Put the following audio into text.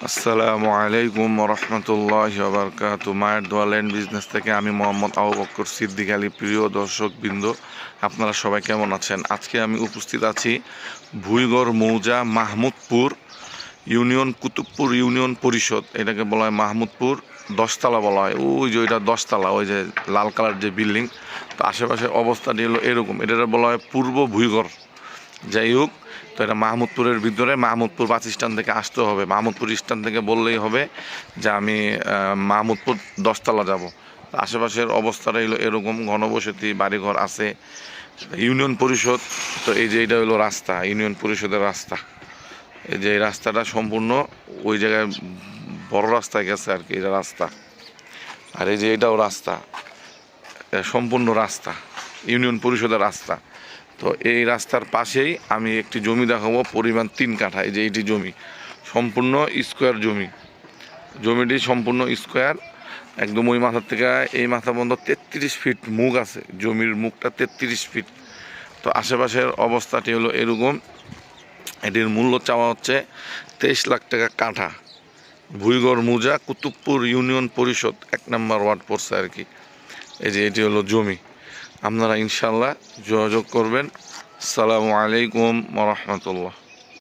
আসসালামু আলাইকুম রহমতুল্লাহি ওয়া বারাকাতুহু। মায়ের দোয়া ল্যান্ড বিজনেস থেকে আমি মোহাম্মদ আবু বকর সিদ্দিক আলী। প্রিয় দর্শকবৃন্দ, আপনারা সবাই কেমন আছেন? আজকে আমি উপস্থিত আছি ভুইগড় মৌজা মাহমুদপুর ইউনিয়ন, কুতুবপুর ইউনিয়ন পরিষদ। এটাকে বলা হয় মাহমুদপুর, 10তলা বলা হয়। ওই যে ওইটা 10তলা, ওই যে লাল কালার যে বিল্ডিং। তো আশেপাশে অবস্থাটি হলো এরকম। এটা বলা হয় পূর্ব ভুইগড়। যাই হোক, তো এটা মাহমুদপুরের ভিতরে, মাহমুদপুর বাস স্ট্যান্ড থেকে আসতে হবে। মাহমুদপুর স্ট্যান্ড থেকে বললেই হবে যে আমি মাহমুদপুর 10তলা যাব। আশেপাশের অবস্থাটা হলো এরকম, ঘনবসতি বাড়িঘর আছে, ইউনিয়ন পরিষদ। তো এই যে এটা হলো রাস্তা, ইউনিয়ন পরিষদের রাস্তা। এই যে এই রাস্তাটা সম্পূর্ণ ওই জায়গায় বড় রাস্তায় গেছে আর কি, এটা রাস্তা। আর এই যে এটাও রাস্তা, সম্পূর্ণ রাস্তা, ইউনিয়ন পরিষদের রাস্তা। তো এই রাস্তার পাশেই আমি একটি জমি দেখাবো, পরিমাণ 3 কাঠা। এই যে এইটি জমি সম্পূর্ণ স্কোয়ার জমি। জমিটি সম্পূর্ণ স্কোয়ার, একদম ওই মাথার থেকে এই মাথা পর্যন্ত 33 ফিট মুখ আছে। জমির মুখটা 33 ফিট। তো আশেপাশের অবস্থাটি হলো এরকম। এটির মূল্য চাওয়া হচ্ছে 23 লাখ টাকা কাঠা। ভুইগড় মৌজা, কুতুবপুর ইউনিয়ন পরিষদ, 1 নম্বর ওয়ার্ড পড়ছে আর কি। এই যে এটি হলো জমি। আপনারা ইনশাল্লাহ যোগাযোগ করবেন। আসসালামু আলাইকুম ওয়া রাহমাতুল্লাহ।